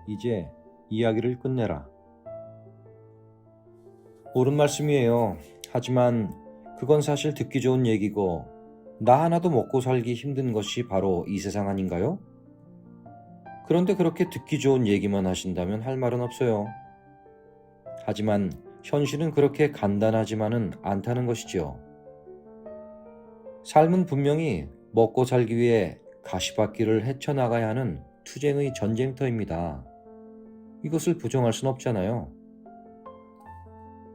이제 이야기를 끝내라. 옳은 말씀이에요. 하지만 그건 사실 듣기 좋은 얘기고 나 하나도 먹고 살기 힘든 것이 바로 이 세상 아닌가요? 그런데 그렇게 듣기 좋은 얘기만 하신다면 할 말은 없어요. 하지만 현실은 그렇게 간단하지만은 않다는 것이죠. 삶은 분명히 먹고 살기 위해 가시밭길을 헤쳐나가야 하는 투쟁의 전쟁터입니다. 이것을 부정할 순 없잖아요.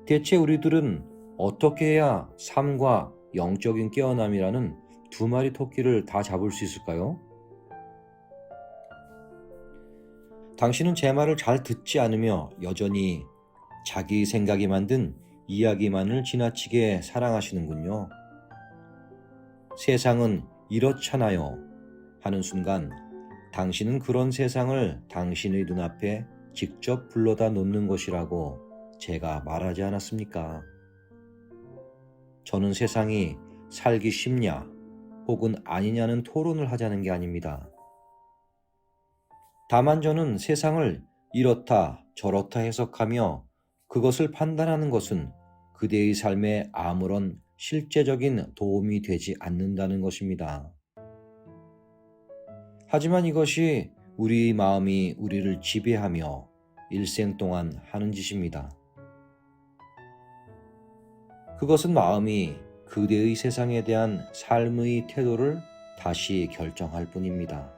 대체 우리들은 어떻게 해야 삶과 영적인 깨어남이라는 두 마리 토끼를 다 잡을 수 있을까요? 당신은 제 말을 잘 듣지 않으며 여전히 자기 생각이 만든 이야기만을 지나치게 사랑하시는군요. 세상은 이렇잖아요 하는 순간 당신은 그런 세상을 당신의 눈앞에 직접 불러다 놓는 것이라고 제가 말하지 않았습니까? 저는 세상이 살기 쉽냐 혹은 아니냐는 토론을 하자는 게 아닙니다. 다만 저는 세상을 이렇다 저렇다 해석하며 그것을 판단하는 것은 그대의 삶에 아무런 실제적인 도움이 되지 않는다는 것입니다. 하지만 이것이 우리 마음이 우리를 지배하며 일생 동안 하는 짓입니다. 그것은 마음이 그대의 세상에 대한 삶의 태도를 다시 결정할 뿐입니다.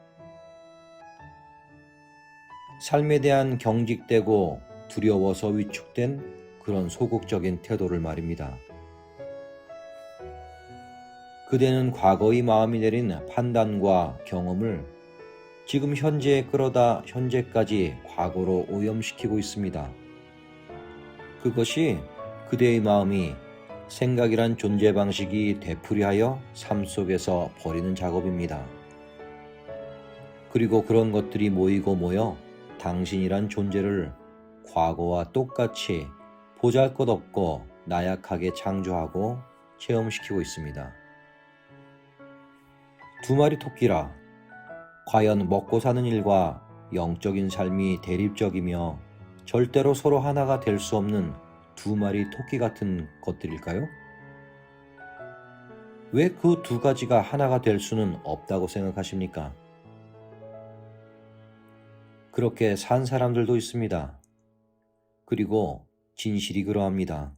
삶에 대한 경직되고 두려워서 위축된 그런 소극적인 태도를 말입니다. 그대는 과거의 마음이 내린 판단과 경험을 지금 현재에 끌어다 현재까지 과거로 오염시키고 있습니다. 그것이 그대의 마음이 생각이란 존재 방식이 되풀이하여 삶 속에서 벌이는 작업입니다. 그리고 그런 것들이 모이고 모여 당신이란 존재를 과거와 똑같이 보잘것없고 나약하게 창조하고 체험시키고 있습니다. 두 마리 토끼라, 과연 먹고 사는 일과 영적인 삶이 대립적이며 절대로 서로 하나가 될 수 없는 두 마리 토끼 같은 것들일까요? 왜 그 두 가지가 하나가 될 수는 없다고 생각하십니까? 그렇게 산 사람들도 있습니다. 그리고 진실이 그러합니다.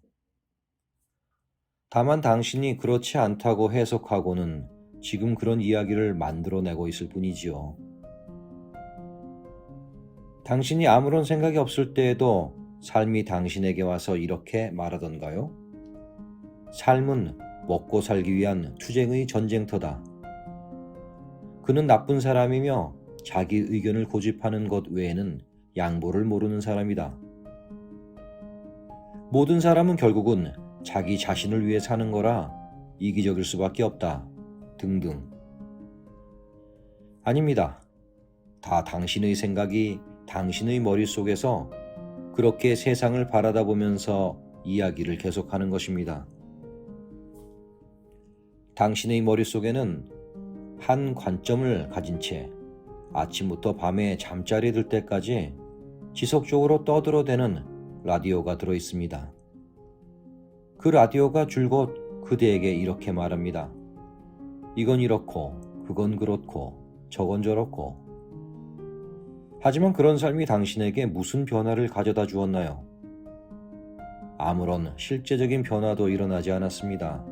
다만 당신이 그렇지 않다고 해석하고는 지금 그런 이야기를 만들어내고 있을 뿐이지요. 당신이 아무런 생각이 없을 때에도 삶이 당신에게 와서 이렇게 말하던가요? 삶은 먹고 살기 위한 투쟁의 전쟁터다. 그는 나쁜 사람이며 자기 의견을 고집하는 것 외에는 양보를 모르는 사람이다. 모든 사람은 결국은 자기 자신을 위해 사는 거라 이기적일 수밖에 없다. 등등. 아닙니다. 다 당신의 생각이 당신의 머릿속에서 그렇게 세상을 바라다 보면서 이야기를 계속하는 것입니다. 당신의 머릿속에는 한 관점을 가진 채 아침부터 밤에 잠자리에 들 때까지 지속적으로 떠들어대는 라디오가 들어 있습니다. 그 라디오가 줄곧 그대에게 이렇게 말합니다. 이건 이렇고 그건 그렇고 저건 저렇고. 하지만 그런 삶이 당신에게 무슨 변화를 가져다 주었나요? 아무런 실제적인 변화도 일어나지 않았습니다.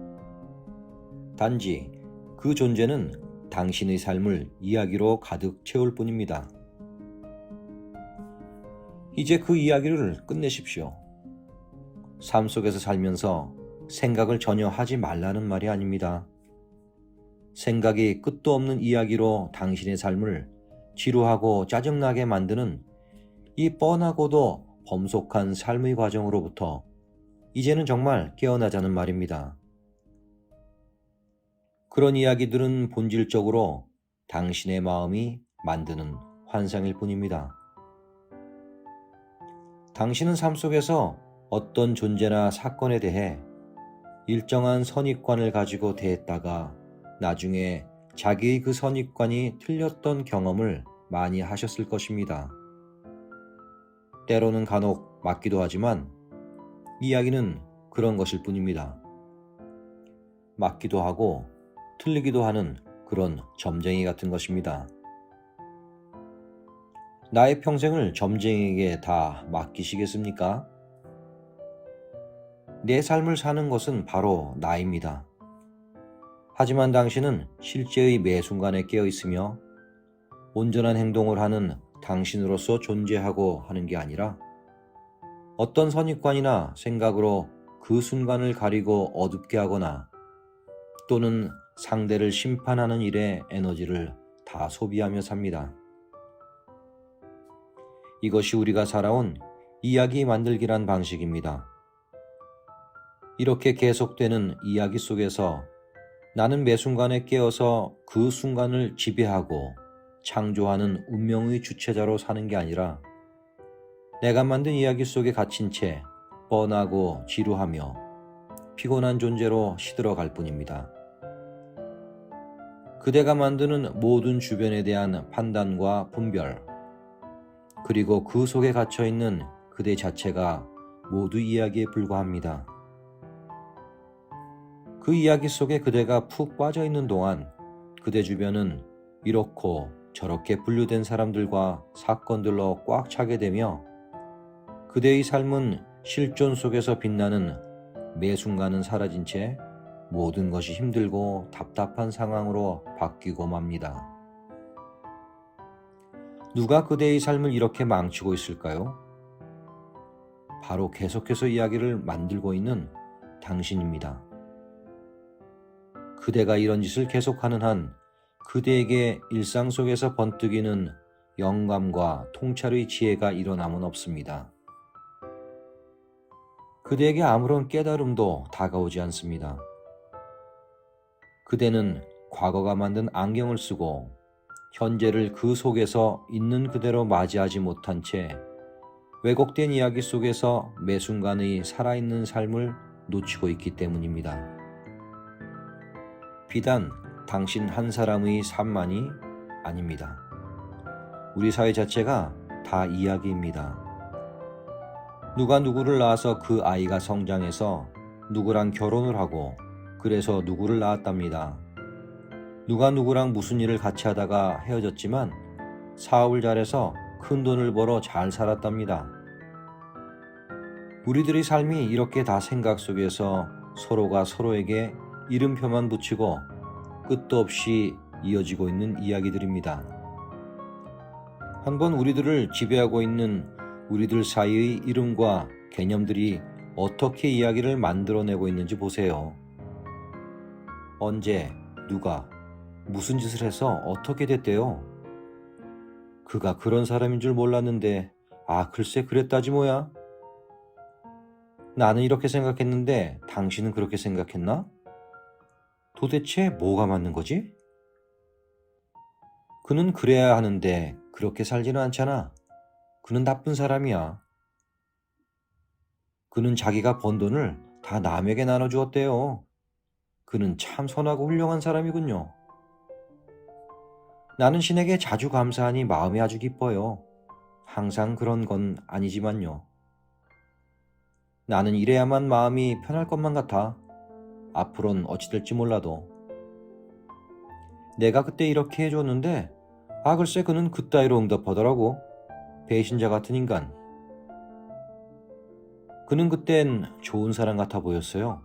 단지 그 존재는 당신의 삶을 이야기로 가득 채울 뿐입니다. 이제 그 이야기를 끝내십시오. 삶 속에서 살면서 생각을 전혀 하지 말라는 말이 아닙니다. 생각이 끝도 없는 이야기로 당신의 삶을 지루하고 짜증나게 만드는 이 뻔하고도 범속한 삶의 과정으로부터 이제는 정말 깨어나자는 말입니다. 그런 이야기들은 본질적으로 당신의 마음이 만드는 환상일 뿐입니다. 당신은 삶 속에서 어떤 존재나 사건에 대해 일정한 선입관을 가지고 대했다가 나중에 자기의 그 선입관이 틀렸던 경험을 많이 하셨을 것입니다. 때로는 간혹 맞기도 하지만 이야기는 그런 것일 뿐입니다. 맞기도 하고 틀리기도 하는 그런 점쟁이 같은 것입니다. 나의 평생을 점쟁이에게 다 맡기시겠습니까? 내 삶을 사는 것은 바로 나입니다. 하지만 당신은 실제의 매 순간에 깨어 있으며 온전한 행동을 하는 당신으로서 존재하고 하는 게 아니라 어떤 선입관이나 생각으로 그 순간을 가리고 어둡게 하거나 또는 상대를 심판하는 일에 에너지를 다 소비하며 삽니다. 이것이 우리가 살아온 이야기 만들기란 방식입니다. 이렇게 계속되는 이야기 속에서 나는 매 순간에 깨어서 그 순간을 지배하고 창조하는 운명의 주체자로 사는 게 아니라 내가 만든 이야기 속에 갇힌 채 뻔하고 지루하며 피곤한 존재로 시들어갈 뿐입니다. 그대가 만드는 모든 주변에 대한 판단과 분별, 그리고 그 속에 갇혀있는 그대 자체가 모두 이야기에 불과합니다. 그 이야기 속에 그대가 푹 빠져있는 동안 그대 주변은 이렇고 저렇게 분류된 사람들과 사건들로 꽉 차게 되며 그대의 삶은 실존 속에서 빛나는 매 순간은 사라진 채 모든 것이 힘들고 답답한 상황으로 바뀌고 맙니다. 누가 그대의 삶을 이렇게 망치고 있을까요? 바로 계속해서 이야기를 만들고 있는 당신입니다. 그대가 이런 짓을 계속하는 한 그대에게 일상 속에서 번뜩이는 영감과 통찰의 지혜가 일어남은 없습니다. 그대에게 아무런 깨달음도 다가오지 않습니다. 그대는 과거가 만든 안경을 쓰고 현재를 그 속에서 있는 그대로 맞이하지 못한 채 왜곡된 이야기 속에서 매 순간의 살아있는 삶을 놓치고 있기 때문입니다. 비단 당신 한 사람의 삶만이 아닙니다. 우리 사회 자체가 다 이야기입니다. 누가 누구를 낳아서 그 아이가 성장해서 누구랑 결혼을 하고 그래서 누구를 낳았답니다. 누가 누구랑 무슨 일을 같이 하다가 헤어졌지만 사업을 잘해서 큰 돈을 벌어 잘 살았답니다. 우리들의 삶이 이렇게 다 생각 속에서 서로가 서로에게 이름표만 붙이고 끝도 없이 이어지고 있는 이야기들입니다. 한번 우리들을 지배하고 있는 우리들 사이의 이름과 개념들이 어떻게 이야기를 만들어내고 있는지 보세요. 언제, 누가, 무슨 짓을 해서 어떻게 됐대요? 그가 그런 사람인 줄 몰랐는데 글쎄 그랬다지 뭐야? 나는 이렇게 생각했는데 당신은 그렇게 생각했나? 도대체 뭐가 맞는 거지? 그는 그래야 하는데 그렇게 살지는 않잖아. 그는 나쁜 사람이야. 그는 자기가 번 돈을 다 남에게 나눠주었대요. 그는 참 선하고 훌륭한 사람이군요. 나는 신에게 자주 감사하니 마음이 아주 기뻐요. 항상 그런 건 아니지만요. 나는 이래야만 마음이 편할 것만 같아. 앞으로는 어찌 될지 몰라도. 내가 그때 이렇게 해줬는데 글쎄 그는 그따위로 응답하더라고. 배신자 같은 인간. 그는 그땐 좋은 사람 같아 보였어요.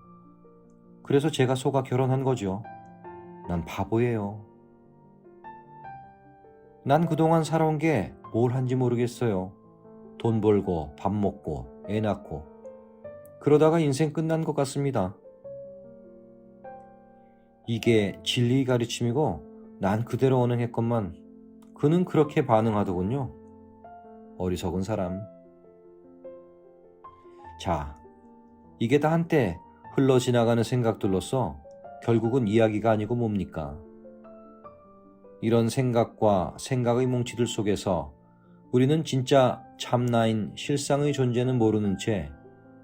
그래서 제가 속아 결혼한 거죠. 난 바보예요. 난 그동안 살아온 게 뭘 한지 모르겠어요. 돈 벌고 밥 먹고 애 낳고 그러다가 인생 끝난 것 같습니다. 이게 진리의 가르침이고 난 그대로 언행했건만 그는 그렇게 반응하더군요. 어리석은 사람. 자, 이게 다 한때 흘러 지나가는 생각들로서 결국은 이야기가 아니고 뭡니까? 이런 생각과 생각의 뭉치들 속에서 우리는 진짜 참나인 실상의 존재는 모르는 채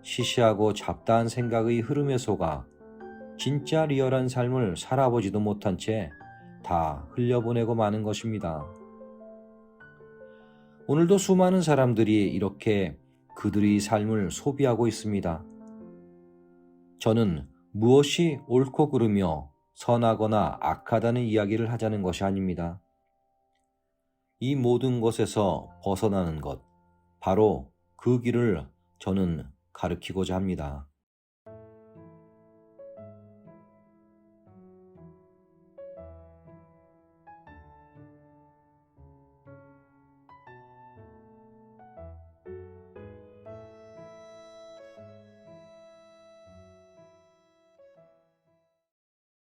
시시하고 잡다한 생각의 흐름에 속아 진짜 리얼한 삶을 살아보지도 못한 채 다 흘려보내고 마는 것입니다. 오늘도 수많은 사람들이 이렇게 그들의 삶을 소비하고 있습니다. 저는 무엇이 옳고 그르며 선하거나 악하다는 이야기를 하자는 것이 아닙니다. 이 모든 것에서 벗어나는 것, 바로 그 길을 저는 가르치고자 합니다.